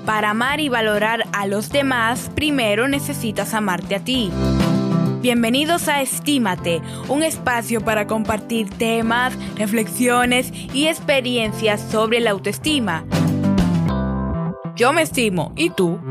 Para amar y valorar a los demás, primero necesitas amarte a ti. Bienvenidos a Estímate, un espacio para compartir temas, reflexiones y experiencias sobre la autoestima. Yo me estimo, ¿y tú?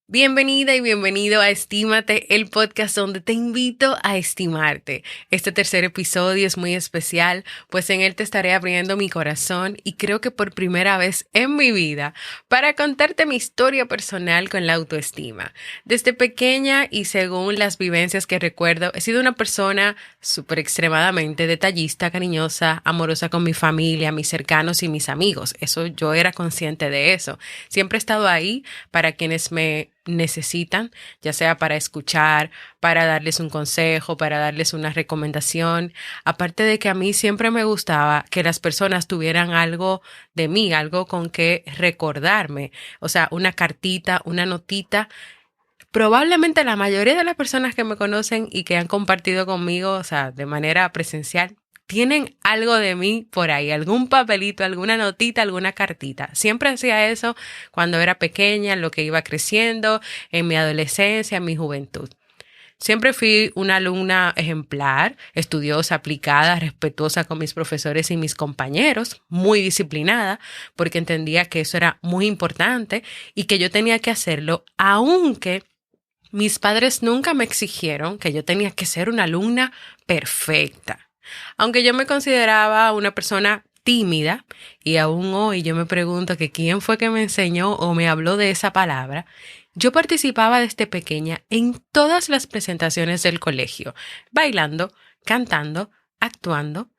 Bienvenida y bienvenido a Estímate, el podcast donde te invito a estimarte. Este tercer episodio es muy especial, pues en él te estaré abriendo mi corazón y creo que por primera vez en mi vida para contarte mi historia personal con la autoestima. Desde pequeña y según las vivencias que recuerdo, he sido una persona súper extremadamente detallista, cariñosa, amorosa con mi familia, mis cercanos y mis amigos. Yo era consciente de eso. Siempre he estado ahí para quienes me necesitan, ya sea para escuchar, para darles un consejo, para darles una recomendación. Aparte de que a mí siempre me gustaba que las personas tuvieran algo de mí, algo con que recordarme, o sea, una cartita, una notita. Probablemente la mayoría de las personas que me conocen y que han compartido conmigo, o sea, de manera presencial, tienen algo de mí por ahí, algún papelito, alguna notita, alguna cartita. Siempre hacía eso cuando era pequeña, en lo que iba creciendo, en mi adolescencia, en mi juventud. Siempre fui una alumna ejemplar, estudiosa, aplicada, respetuosa con mis profesores y mis compañeros, muy disciplinada, porque entendía que eso era muy importante y que yo tenía que hacerlo, aunque mis padres nunca me exigieron que yo tenía que ser una alumna perfecta. Aunque yo me consideraba una persona tímida y aún hoy yo me pregunto que quién fue que me enseñó o me habló de esa palabra, yo participaba desde pequeña en todas las presentaciones del colegio, bailando, cantando, actuando.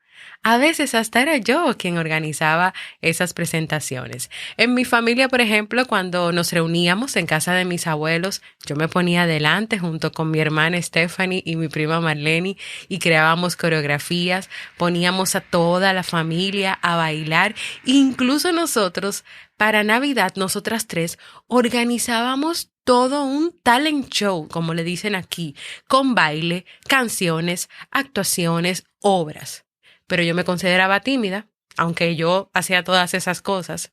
A veces hasta era yo quien organizaba esas presentaciones. En mi familia, por ejemplo, cuando nos reuníamos en casa de mis abuelos, yo me ponía adelante junto con mi hermana Stephanie y mi prima Marlene y creábamos coreografías, poníamos a toda la familia a bailar. Incluso nosotros, para Navidad, nosotras tres, organizábamos todo un talent show, como le dicen aquí, con baile, canciones, actuaciones, obras. Pero yo me consideraba tímida, aunque yo hacía todas esas cosas.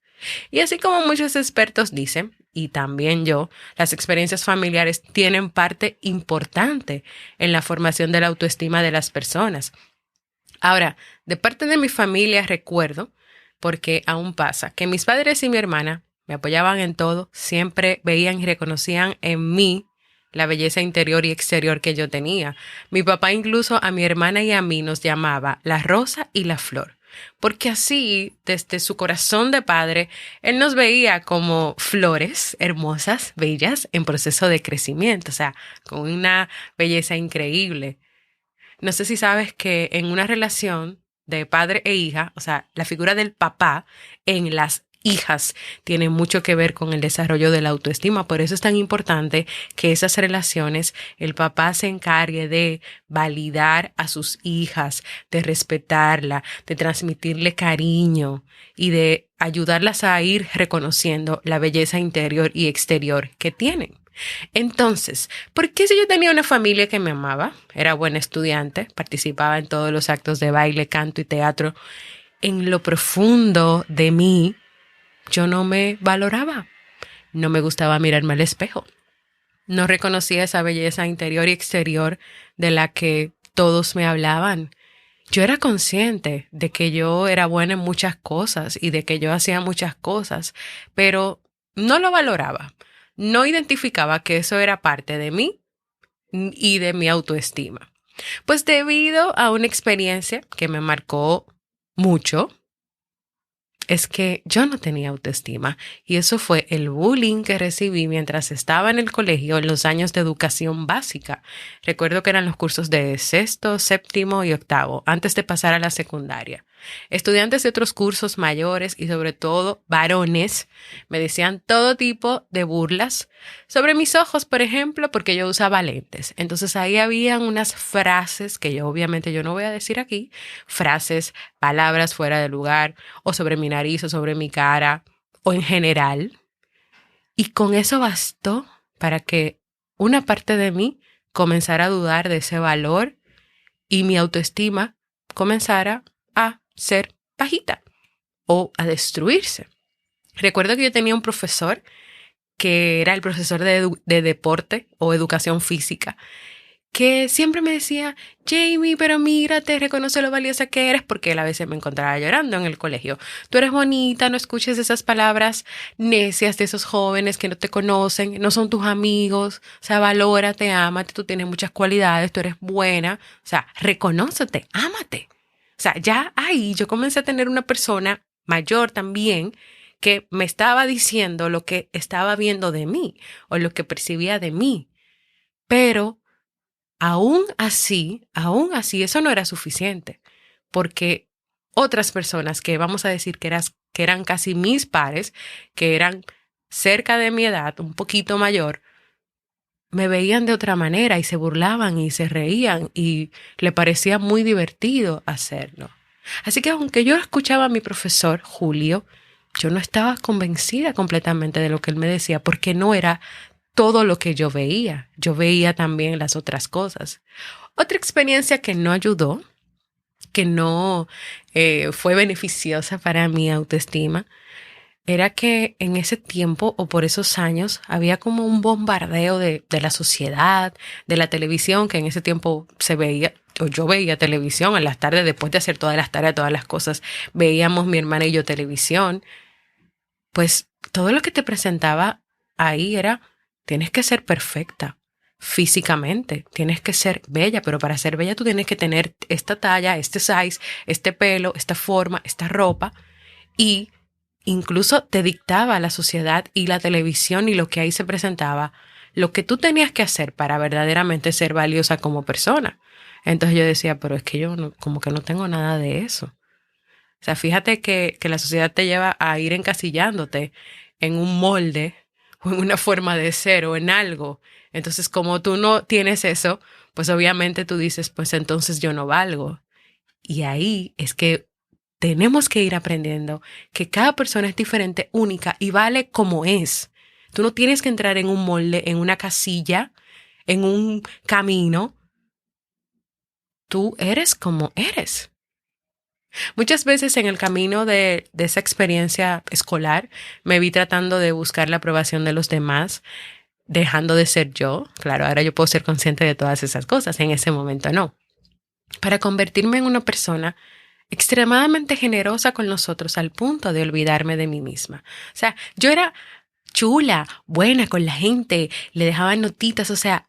Y así como muchos expertos dicen, y también yo, las experiencias familiares tienen parte importante en la formación de la autoestima de las personas. Ahora, de parte de mi familia recuerdo, porque aún pasa, que mis padres y mi hermana me apoyaban en todo, siempre veían y reconocían en mí la belleza interior y exterior que yo tenía. Mi papá incluso a mi hermana y a mí nos llamaba la rosa y la flor, porque así, desde su corazón de padre, él nos veía como flores hermosas, bellas, en proceso de crecimiento, o sea, con una belleza increíble. No sé si sabes que en una relación de padre e hija, o sea, la figura del papá en las hijas tiene mucho que ver con el desarrollo de la autoestima. Por eso es tan importante que esas relaciones, el papá se encargue de validar a sus hijas, de respetarla, de transmitirle cariño y de ayudarlas a ir reconociendo la belleza interior y exterior que tienen. Entonces, ¿por qué si yo tenía una familia que me amaba, era buena estudiante, participaba en todos los actos de baile, canto y teatro, en lo profundo de mí, yo no me valoraba, no me gustaba mirarme al espejo, no reconocía esa belleza interior y exterior de la que todos me hablaban? Yo era consciente de que yo era buena en muchas cosas y de que yo hacía muchas cosas, pero no lo valoraba, no identificaba que eso era parte de mí y de mi autoestima. Pues debido a una experiencia que me marcó mucho, es que yo no tenía autoestima y eso fue el bullying que recibí mientras estaba en el colegio en los años de educación básica. Recuerdo que eran los cursos de sexto, séptimo y octavo, antes de pasar a la secundaria. Estudiantes de otros cursos mayores y sobre todo varones me decían todo tipo de burlas sobre mis ojos, por ejemplo, porque yo usaba lentes. Entonces ahí habían unas frases que obviamente yo no voy a decir aquí, frases, palabras fuera de lugar o sobre mi nariz o sobre mi cara o en general. Y con eso bastó para que una parte de mí comenzara a dudar de ese valor y mi autoestima comenzara a ser bajita o a destruirse. Recuerdo que yo tenía un profesor que era el profesor de deporte o educación física, que siempre me decía, Jamie, pero mírate, reconoce lo valiosa que eres, porque él a veces me encontraba llorando en el colegio. Tú eres bonita, no escuches esas palabras necias de esos jóvenes que no te conocen, no son tus amigos, o sea, valórate, ámate, tú tienes muchas cualidades, tú eres buena, o sea, reconócete, ámate. O sea, ya ahí yo comencé a tener una persona mayor también que me estaba diciendo lo que estaba viendo de mí o lo que percibía de mí. Pero aún así, eso no era suficiente, porque otras personas que vamos a decir que eran casi mis pares, que eran cerca de mi edad, un poquito mayor, me veían de otra manera y se burlaban y se reían y le parecía muy divertido hacerlo. Así que aunque yo escuchaba a mi profesor, Julio, yo no estaba convencida completamente de lo que él me decía porque no era todo lo que yo veía. Yo veía también las otras cosas. Otra experiencia que no ayudó, que no fue beneficiosa para mi autoestima, era que en ese tiempo o por esos años había como un bombardeo de la sociedad, de la televisión, que en ese tiempo se veía, o yo veía televisión en las tardes, después de hacer todas las tareas, todas las cosas, veíamos mi hermana y yo televisión. Pues todo lo que te presentaba ahí era, tienes que ser perfecta físicamente, tienes que ser bella, pero para ser bella tú tienes que tener esta talla, este size, este pelo, esta forma, esta ropa, y incluso te dictaba la sociedad y la televisión y lo que ahí se presentaba, lo que tú tenías que hacer para verdaderamente ser valiosa como persona. Entonces yo decía, pero es que yo como que no tengo nada de eso. O sea, fíjate que la sociedad te lleva a ir encasillándote en un molde o en una forma de ser o en algo. Entonces, como tú no tienes eso, pues obviamente tú dices, pues entonces yo no valgo. Y ahí es que tenemos que ir aprendiendo que cada persona es diferente, única y vale como es. Tú no tienes que entrar en un molde, en una casilla, en un camino. Tú eres como eres. Muchas veces en el camino de esa experiencia escolar me vi tratando de buscar la aprobación de los demás, dejando de ser yo. Claro, ahora yo puedo ser consciente de todas esas cosas, en ese momento no. Para convertirme en una persona extremadamente generosa con los otros al punto de olvidarme de mí misma. O sea, yo era chula, buena con la gente, le dejaba notitas, o sea,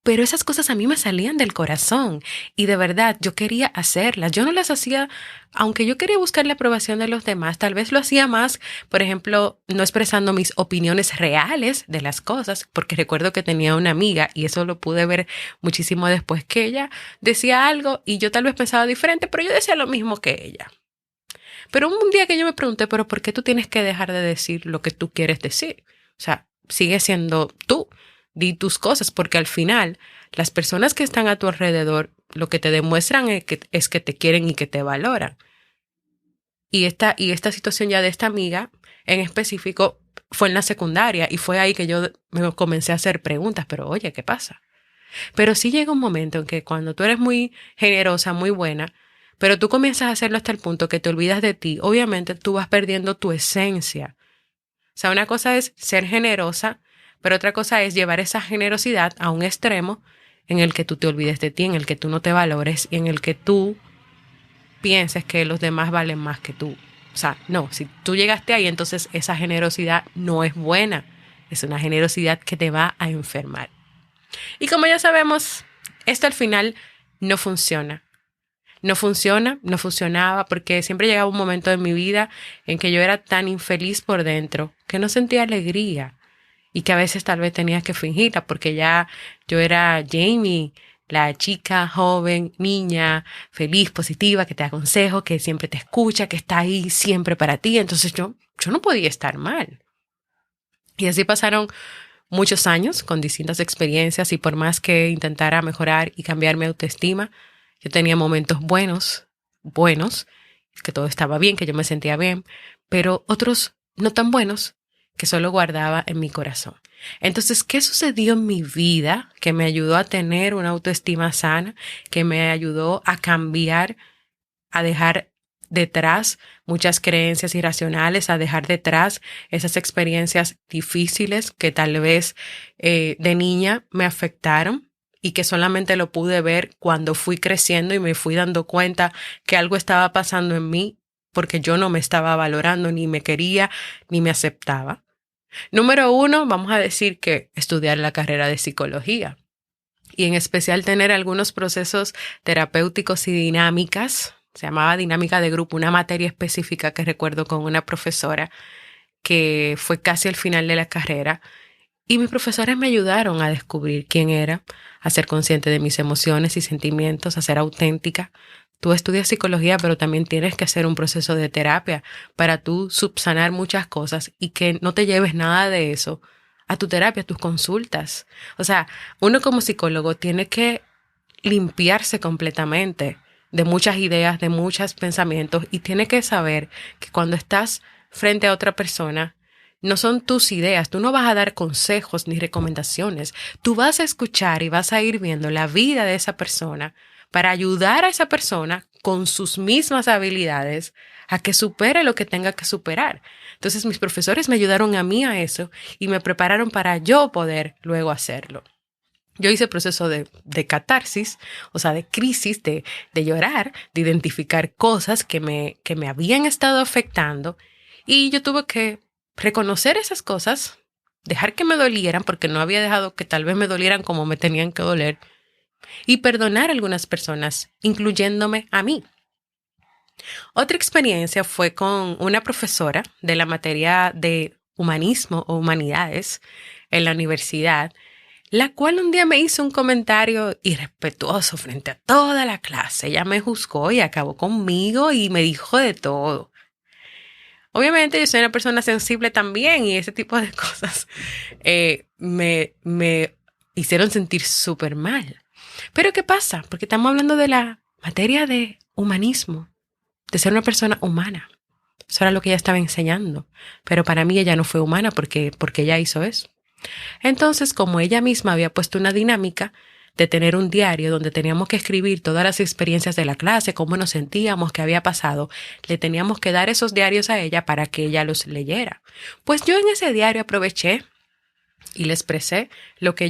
pero esas cosas a mí me salían del corazón y de verdad yo quería hacerlas. Yo no las hacía, aunque yo quería buscar la aprobación de los demás, tal vez lo hacía más, por ejemplo, no expresando mis opiniones reales de las cosas, porque recuerdo que tenía una amiga y eso lo pude ver muchísimo después, que ella decía algo y yo tal vez pensaba diferente, pero yo decía lo mismo que ella. Pero un día que yo me pregunté, pero ¿por qué tú tienes que dejar de decir lo que tú quieres decir? O sea, sigue siendo tú. Di tus cosas, porque al final las personas que están a tu alrededor lo que te demuestran es que te quieren y que te valoran. Y esta situación ya de esta amiga en específico fue en la secundaria y fue ahí que yo me comencé a hacer preguntas, pero oye, ¿qué pasa? Pero sí llega un momento en que cuando tú eres muy generosa, muy buena, pero tú comienzas a hacerlo hasta el punto que te olvidas de ti, obviamente tú vas perdiendo tu esencia. O sea, una cosa es ser generosa, pero otra cosa es llevar esa generosidad a un extremo en el que tú te olvides de ti, en el que tú no te valores y en el que tú pienses que los demás valen más que tú. O sea, no, si tú llegaste ahí, entonces esa generosidad no es buena. Es una generosidad que te va a enfermar. Y como ya sabemos, esto al final no funciona. No funcionaba porque siempre llegaba un momento en mi vida en que yo era tan infeliz por dentro que no sentía alegría. Y que a veces tal vez tenías que fingirla porque ya yo era Jamie, la chica joven, niña, feliz, positiva, que te aconsejo, que siempre te escucha, que está ahí siempre para ti. Entonces yo no podía estar mal. Y así pasaron muchos años con distintas experiencias y por más que intentara mejorar y cambiar mi autoestima, yo tenía momentos buenos, que todo estaba bien, que yo me sentía bien, pero otros no tan buenos, que solo guardaba en mi corazón. Entonces, ¿qué sucedió en mi vida que me ayudó a tener una autoestima sana, que me ayudó a cambiar, a dejar detrás muchas creencias irracionales, a dejar detrás esas experiencias difíciles que tal vez de niña me afectaron y que solamente lo pude ver cuando fui creciendo y me fui dando cuenta que algo estaba pasando en mí porque yo no me estaba valorando, ni me quería, ni me aceptaba? Número uno, vamos a decir que estudiar la carrera de psicología y en especial tener algunos procesos terapéuticos y dinámicas. Se llamaba dinámica de grupo, una materia específica que recuerdo con una profesora que fue casi al final de la carrera. Y mis profesores me ayudaron a descubrir quién era, a ser consciente de mis emociones y sentimientos, a ser auténtica. Tú estudias psicología, pero también tienes que hacer un proceso de terapia para tú subsanar muchas cosas y que no te lleves nada de eso a tu terapia, a tus consultas. O sea, uno como psicólogo tiene que limpiarse completamente de muchas ideas, de muchos pensamientos y tiene que saber que cuando estás frente a otra persona, no son tus ideas, tú no vas a dar consejos ni recomendaciones, tú vas a escuchar y vas a ir viendo la vida de esa persona para ayudar a esa persona con sus mismas habilidades a que supere lo que tenga que superar. Entonces mis profesores me ayudaron a mí a eso y me prepararon para yo poder luego hacerlo. Yo hice proceso de catarsis, o sea, de crisis, de llorar, de identificar cosas que me habían estado afectando y yo tuve que reconocer esas cosas, dejar que me dolieran porque no había dejado que tal vez me dolieran como me tenían que doler y perdonar a algunas personas, incluyéndome a mí. Otra experiencia fue con una profesora de la materia de humanismo o humanidades en la universidad, la cual un día me hizo un comentario irrespetuoso frente a toda la clase. Ella me juzgó y acabó conmigo y me dijo de todo. Obviamente yo soy una persona sensible también y ese tipo de cosas me hicieron sentir súper mal. Pero ¿qué pasa? Porque estamos hablando de la materia de humanismo, de ser una persona humana. Eso era lo que ella estaba enseñando. Pero para mí ella no fue humana porque ella hizo eso. Entonces, como ella misma había puesto una dinámica de tener un diario donde teníamos que escribir todas las experiencias de la clase, cómo nos sentíamos, qué había pasado, le teníamos que dar esos diarios a ella para que ella los leyera. Pues yo en ese diario aproveché y le expresé lo que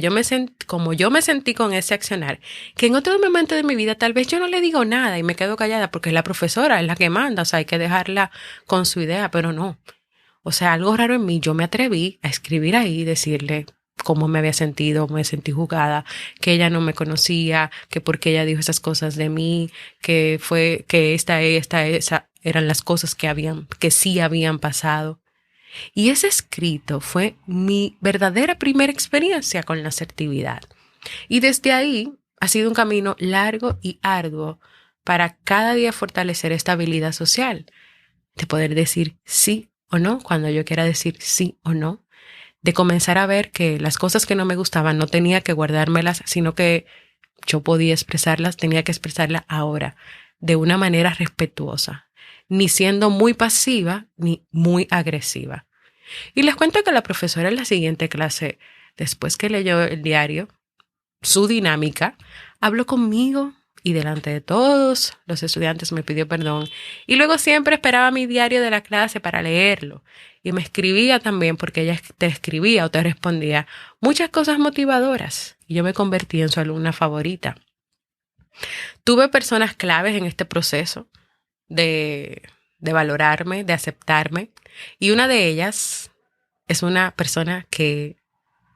como yo me sentí con ese accionar, que en otro momento de mi vida tal vez yo no le digo nada y me quedo callada porque la profesora es la que manda, o sea, hay que dejarla con su idea, pero no. O sea, algo raro en mí, yo me atreví a escribir ahí, decirle cómo me había sentido, me sentí juzgada, que ella no me conocía, que por qué ella dijo esas cosas de mí, que esa eran las cosas que sí habían pasado. Y ese escrito fue mi verdadera primera experiencia con la asertividad. Y desde ahí ha sido un camino largo y arduo para cada día fortalecer esta habilidad social, de poder decir sí o no cuando yo quiera decir sí o no, de comenzar a ver que las cosas que no me gustaban no tenía que guardármelas, sino que yo podía expresarlas, tenía que expresarlas ahora, de una manera respetuosa, ni siendo muy pasiva ni muy agresiva. Y les cuento que la profesora en la siguiente clase, después que leyó el diario, su dinámica, habló conmigo y delante de todos los estudiantes me pidió perdón. Y luego siempre esperaba mi diario de la clase para leerlo. Y me escribía también, porque ella te escribía o te respondía muchas cosas motivadoras. Y yo me convertí en su alumna favorita. Tuve personas claves en este proceso de valorarme, de aceptarme. Y una de ellas es una persona que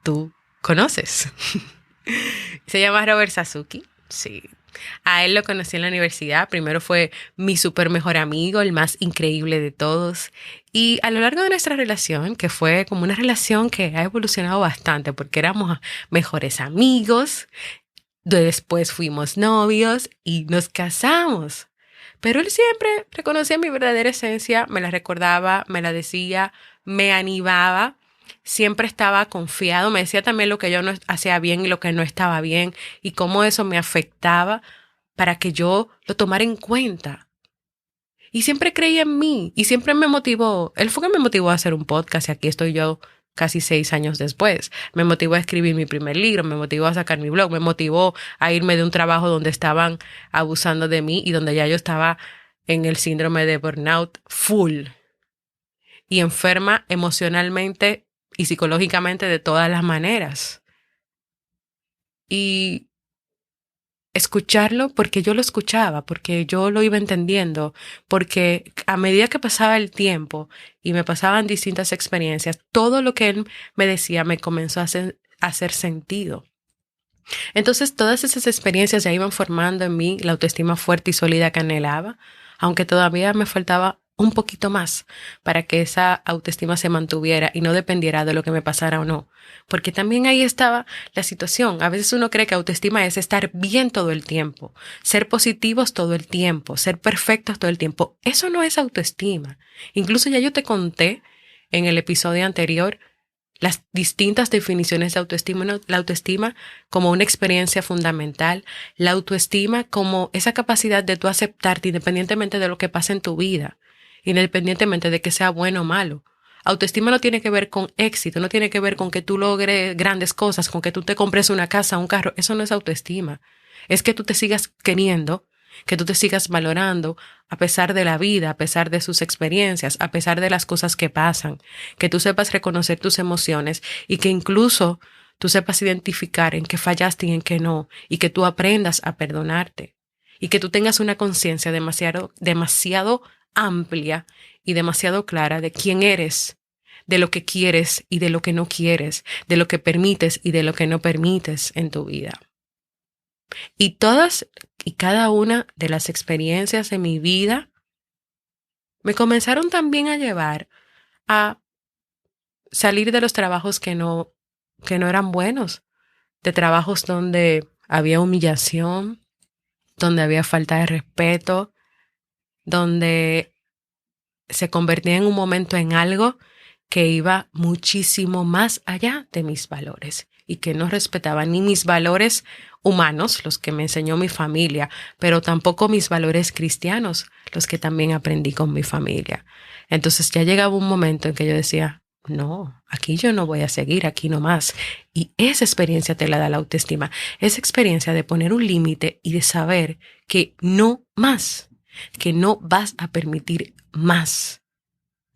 tú conoces. Se llama Robert Sasuki. Sí. A él lo conocí en la universidad. Primero fue mi súper mejor amigo, el más increíble de todos. Y a lo largo de nuestra relación, que fue como una relación que ha evolucionado bastante porque éramos mejores amigos, después fuimos novios y nos casamos. Pero él siempre reconocía mi verdadera esencia, me la recordaba, me la decía, me animaba. Siempre estaba confiado, me decía también lo que yo no hacía bien y lo que no estaba bien y cómo eso me afectaba para que yo lo tomara en cuenta. Y siempre creí en mí y siempre me motivó. Él fue que me motivó a hacer un podcast y aquí estoy yo casi 6 años después. Me motivó a escribir mi primer libro, me motivó a sacar mi blog, me motivó a irme de un trabajo donde estaban abusando de mí y donde ya yo estaba en el síndrome de burnout full y enferma emocionalmente y psicológicamente de todas las maneras. Y escucharlo porque yo lo escuchaba, porque yo lo iba entendiendo, porque a medida que pasaba el tiempo y me pasaban distintas experiencias, todo lo que él me decía me comenzó a hacer sentido. Entonces todas esas experiencias ya iban formando en mí la autoestima fuerte y sólida que anhelaba, aunque todavía me faltaba un poquito más para que esa autoestima se mantuviera y no dependiera de lo que me pasara o no. Porque también ahí estaba la situación. A veces uno cree que autoestima es estar bien todo el tiempo, ser positivos todo el tiempo, ser perfectos todo el tiempo. Eso no es autoestima. Incluso ya yo te conté en el episodio anterior las distintas definiciones de autoestima, ¿no? La autoestima como una experiencia fundamental, la autoestima como esa capacidad de tú aceptarte independientemente de lo que pase en tu vida, independientemente de que sea bueno o malo. Autoestima no tiene que ver con éxito, no tiene que ver con que tú logres grandes cosas, con que tú te compres una casa, un carro. Eso no es autoestima. Es que tú te sigas queriendo, que tú te sigas valorando a pesar de la vida, a pesar de sus experiencias, a pesar de las cosas que pasan, que tú sepas reconocer tus emociones y que incluso tú sepas identificar en qué fallaste y en qué no, y que tú aprendas a perdonarte y que tú tengas una conciencia demasiado amplia y demasiado clara de quién eres, de lo que quieres y de lo que no quieres, de lo que permites y de lo que no permites en tu vida. Y todas y cada una de las experiencias de mi vida me comenzaron también a llevar a salir de los trabajos que no eran buenos, de trabajos donde había humillación, donde había falta de respeto, donde se convertía en un momento en algo que iba muchísimo más allá de mis valores y que no respetaba ni mis valores humanos, los que me enseñó mi familia, pero tampoco mis valores cristianos, los que también aprendí con mi familia. Entonces ya llegaba un momento en que yo decía, no, aquí yo no voy a seguir, aquí no más. Y esa experiencia te la da la autoestima, esa experiencia de poner un límite y de saber que no más, que no vas a permitir más.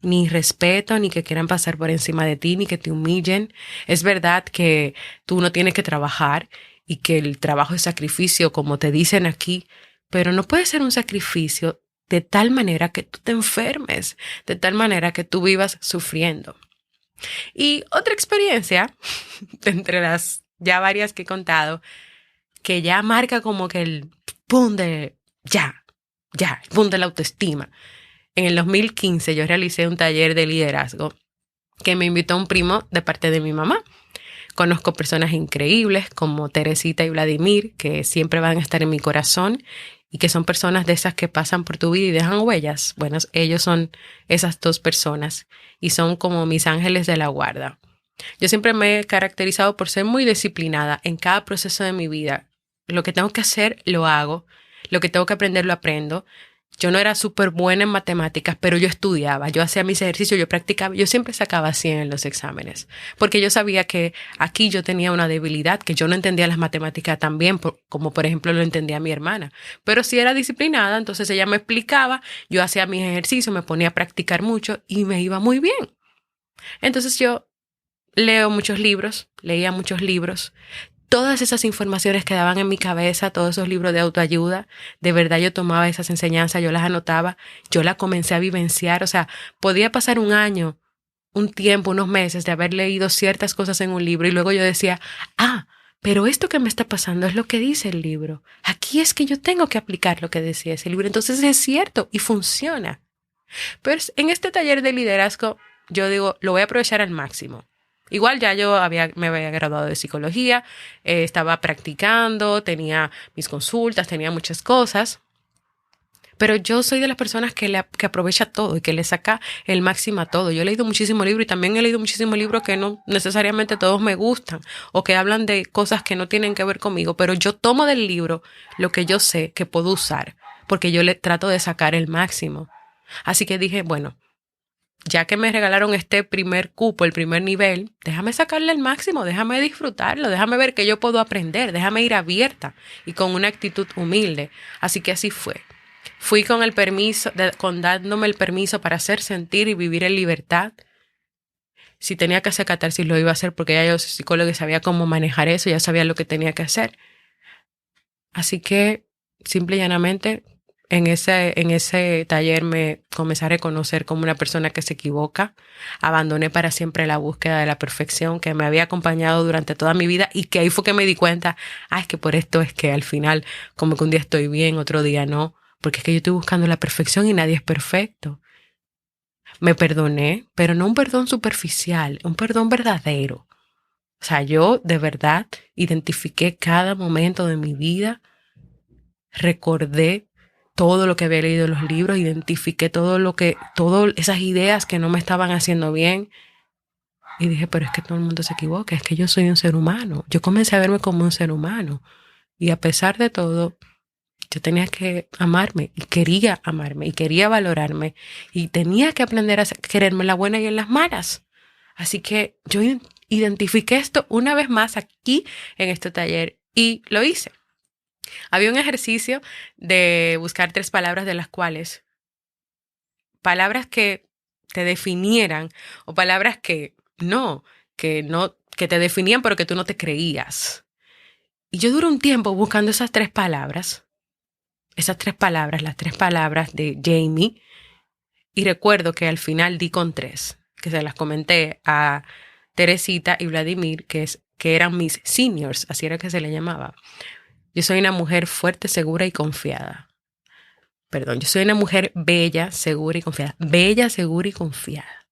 Ni respeto, ni que quieran pasar por encima de ti, ni que te humillen. Es verdad que tú no tienes que trabajar y que el trabajo es sacrificio, como te dicen aquí, pero no puede ser un sacrificio de tal manera que tú te enfermes, de tal manera que tú vivas sufriendo. Y otra experiencia, entre las ya varias que he contado, que ya marca como que el boom de el boom de la autoestima. En el 2015 yo realicé un taller de liderazgo que me invitó un primo de parte de mi mamá. Conozco personas increíbles como Teresita y Vladimir, que siempre van a estar en mi corazón y que son personas de esas que pasan por tu vida y dejan huellas. Bueno, ellos son esas dos personas y son como mis ángeles de la guarda. Yo siempre me he caracterizado por ser muy disciplinada en cada proceso de mi vida. Lo que tengo que hacer, lo hago. Lo que tengo que aprender, lo aprendo. Yo no era súper buena en matemáticas, pero yo estudiaba, yo hacía mis ejercicios, yo practicaba, yo siempre sacaba 100 en los exámenes, porque yo sabía que aquí yo tenía una debilidad, que yo no entendía las matemáticas tan bien como por ejemplo lo entendía mi hermana, pero si era disciplinada, entonces ella me explicaba, yo hacía mis ejercicios, me ponía a practicar mucho y me iba muy bien. Entonces yo leía muchos libros, todas esas informaciones quedaban en mi cabeza, todos esos libros de autoayuda, de verdad yo tomaba esas enseñanzas, yo las anotaba, yo las comencé a vivenciar, o sea, podía pasar un año, un tiempo, unos meses de haber leído ciertas cosas en un libro y luego yo decía, pero esto que me está pasando es lo que dice el libro, aquí es que yo tengo que aplicar lo que decía ese libro, entonces es cierto y funciona. Pero en este taller de liderazgo, yo digo, lo voy a aprovechar al máximo. Igual ya me había graduado de psicología, estaba practicando, tenía mis consultas, tenía muchas cosas, pero yo soy de las personas que aprovecha todo y que le saca el máximo a todo. Yo he leído muchísimos libros y también he leído muchísimos libros que no necesariamente todos me gustan o que hablan de cosas que no tienen que ver conmigo, pero yo tomo del libro lo que yo sé que puedo usar porque yo le trato de sacar el máximo. Así que dije, bueno, ya que me regalaron este primer cupo, el primer nivel, déjame sacarle el máximo, déjame disfrutarlo, déjame ver que yo puedo aprender, déjame ir abierta y con una actitud humilde. Así que así fue. Fui con el permiso, con dándome el permiso para hacer, sentir y vivir en libertad. Si tenía que hacer catarsis, lo iba a hacer porque ya yo soy psicóloga y sabía cómo manejar eso, ya sabía lo que tenía que hacer. Así que, simple y llanamente, en ese taller me comencé a reconocer como una persona que se equivoca. Abandoné para siempre la búsqueda de la perfección que me había acompañado durante toda mi vida y que ahí fue que me di cuenta, es que por esto es que al final como que un día estoy bien, otro día no, porque es que yo estoy buscando la perfección y nadie es perfecto. Me perdoné, pero no un perdón superficial, un perdón verdadero. O sea, yo de verdad identifiqué cada momento de mi vida, recordé todo lo que había leído en los libros, identifiqué todas esas ideas que no me estaban haciendo bien. Y dije, pero es que todo el mundo se equivoca, es que yo soy un ser humano. Yo comencé a verme como un ser humano. Y a pesar de todo, yo tenía que amarme y quería valorarme y tenía que aprender a quererme en las buenas y en las malas. Así que yo identifiqué esto una vez más aquí en este taller y lo hice. Había un ejercicio de buscar 3 palabras de las cuales, palabras que te definieran o palabras que te definían pero que tú no te creías. Y yo duré un tiempo buscando esas 3 palabras, las 3 palabras de Jamie, y recuerdo que al final di con 3, que se las comenté a Teresita y Vladimir, que eran mis seniors, así era que se le llamaba. Yo soy una mujer fuerte, segura y confiada. Yo soy una mujer bella, segura y confiada. Bella, segura y confiada.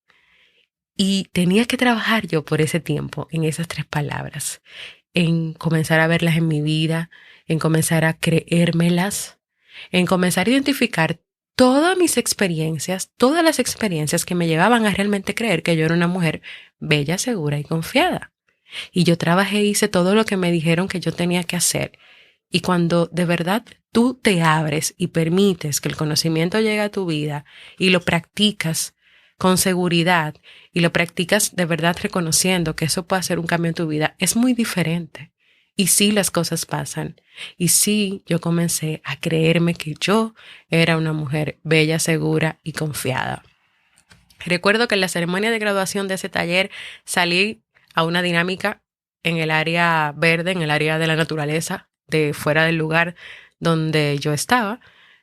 Y tenía que trabajar yo por ese tiempo en esas 3 palabras, en comenzar a verlas en mi vida, en comenzar a creérmelas, en comenzar a identificar todas las experiencias que me llevaban a realmente creer que yo era una mujer bella, segura y confiada. Y yo trabajé, hice todo lo que me dijeron que yo tenía que hacer. Y cuando de verdad tú te abres y permites que el conocimiento llegue a tu vida y lo practicas con seguridad y lo practicas de verdad reconociendo que eso puede hacer un cambio en tu vida, es muy diferente. Y sí, las cosas pasan. Y sí, yo comencé a creerme que yo era una mujer bella, segura y confiada. Recuerdo que en la ceremonia de graduación de ese taller salí a una dinámica en el área verde, en el área de la naturaleza, de fuera del lugar donde yo estaba,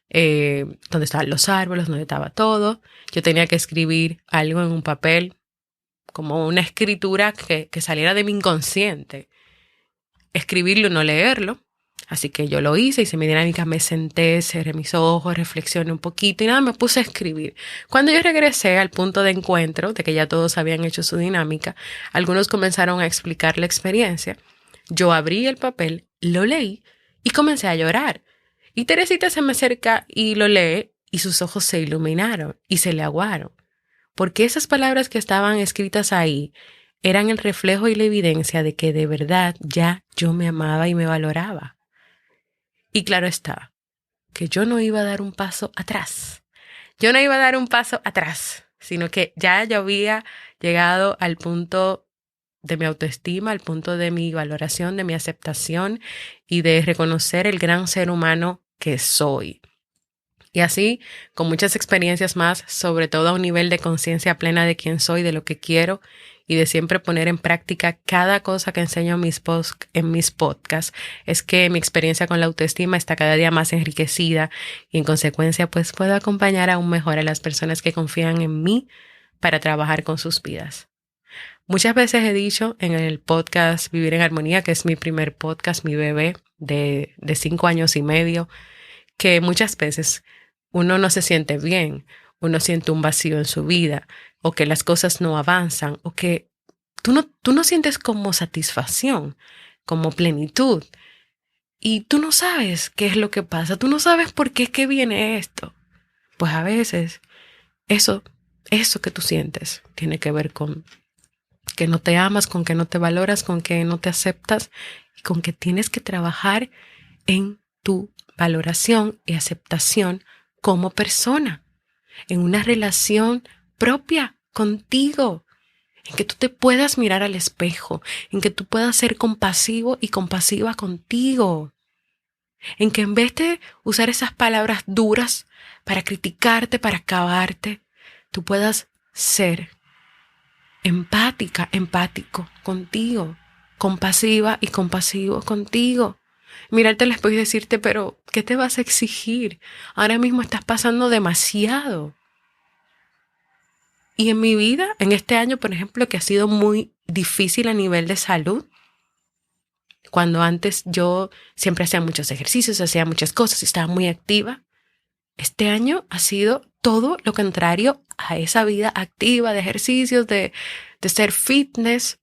donde estaban los árboles, donde estaba todo. Yo tenía que escribir algo en un papel, como una escritura que saliera de mi inconsciente. Escribirlo y no leerlo. Así que yo lo hice mi dinámica, me senté, cerré mis ojos, reflexioné un poquito y nada, me puse a escribir. Cuando yo regresé al punto de encuentro, de que ya todos habían hecho su dinámica, algunos comenzaron a explicar la experiencia. Yo abrí el papel, lo leí y comencé a llorar. Y Teresita se me acerca y lo lee y sus ojos se iluminaron y se le aguaron. Porque esas palabras que estaban escritas ahí eran el reflejo y la evidencia de que de verdad ya yo me amaba y me valoraba. Y claro está, que yo no iba a dar un paso atrás. Yo no iba a dar un paso atrás, sino que ya yo había llegado al punto de mi autoestima, al punto de mi valoración, de mi aceptación y de reconocer el gran ser humano que soy. Y así, con muchas experiencias más, sobre todo a un nivel de conciencia plena de quién soy, de lo que quiero y de siempre poner en práctica cada cosa que enseño en mis podcasts, es que mi experiencia con la autoestima está cada día más enriquecida y en consecuencia pues puedo acompañar aún mejor a las personas que confían en mí para trabajar con sus vidas. Muchas veces he dicho en el podcast Vivir en Armonía, que es mi primer podcast, mi bebé de 5 años y medio, que muchas veces uno no se siente bien, uno siente un vacío en su vida, o que las cosas no avanzan, o que tú no sientes como satisfacción, como plenitud, y tú no sabes qué es lo que pasa, tú no sabes por qué es que viene esto. Pues a veces eso que tú sientes tiene que ver con que no te amas, con que no te valoras, con que no te aceptas y con que tienes que trabajar en tu valoración y aceptación como persona. en una relación propia contigo, en que tú te puedas mirar al espejo, en que tú puedas ser compasivo y compasiva contigo, en que en vez de usar esas palabras duras para criticarte, para acabarte, tú puedas ser empática, empático contigo, compasiva y compasivo contigo. Mirarte al espejo y decirte, pero ¿qué te vas a exigir? Ahora mismo estás pasando demasiado. Y en mi vida, en este año, por ejemplo, que ha sido muy difícil a nivel de salud, cuando antes yo siempre hacía muchos ejercicios, hacía muchas cosas, estaba muy activa, este año ha sido todo lo contrario a esa vida activa de ejercicios, de ser fitness.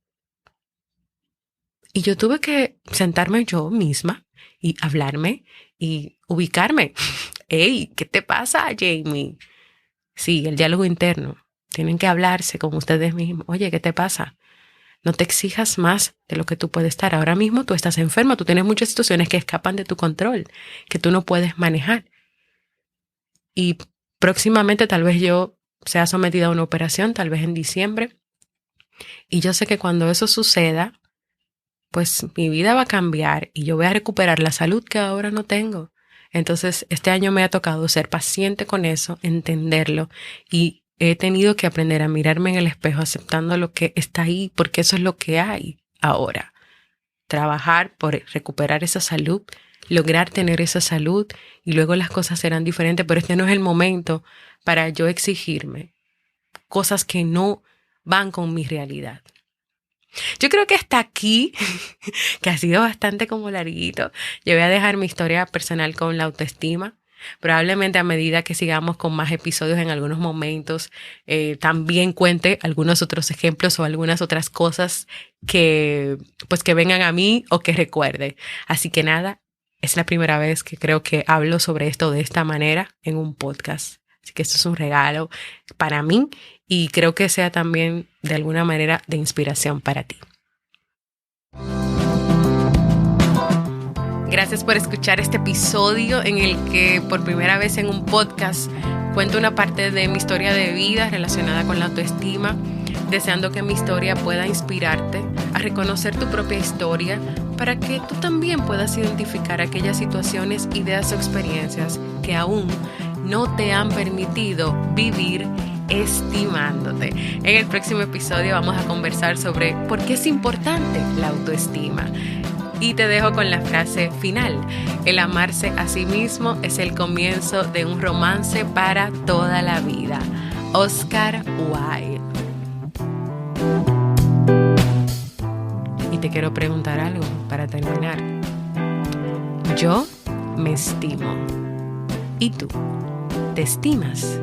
Y yo tuve que sentarme yo misma y hablarme y ubicarme. Hey, ¿qué te pasa, Jamie? Sí, el diálogo interno. Tienen que hablarse con ustedes mismos. Oye, ¿qué te pasa? No te exijas más de lo que tú puedes estar. Ahora mismo tú estás enferma, tú tienes muchas situaciones que escapan de tu control, que tú no puedes manejar. Y próximamente tal vez yo sea sometida a una operación, tal vez en diciembre. Y yo sé que cuando eso suceda, pues mi vida va a cambiar y yo voy a recuperar la salud que ahora no tengo. Entonces, este año me ha tocado ser paciente con eso, entenderlo, y he tenido que aprender a mirarme en el espejo aceptando lo que está ahí, porque eso es lo que hay ahora. Trabajar por recuperar esa salud, lograr tener esa salud, y luego las cosas serán diferentes, pero este no es el momento para yo exigirme cosas que no van con mi realidad. Yo creo que hasta aquí, que ha sido bastante como larguito, yo voy a dejar mi historia personal con la autoestima. Probablemente a medida que sigamos con más episodios en algunos momentos, también cuente algunos otros ejemplos o algunas otras cosas que vengan a mí o que recuerde. Así que nada, es la primera vez que creo que hablo sobre esto de esta manera en un podcast. Así que esto es un regalo para mí y creo que sea también de alguna manera de inspiración para ti. Gracias por escuchar este episodio en el que por primera vez en un podcast cuento una parte de mi historia de vida relacionada con la autoestima, deseando que mi historia pueda inspirarte a reconocer tu propia historia para que tú también puedas identificar aquellas situaciones, ideas o experiencias que aún no te han permitido vivir estimándote. En el próximo episodio vamos a conversar sobre por qué es importante la autoestima. Y te dejo con la frase final. El amarse a sí mismo es el comienzo de un romance para toda la vida. Oscar Wilde. Y te quiero preguntar algo para terminar. Yo me estimo. ¿Y tú? ¿Te estimas?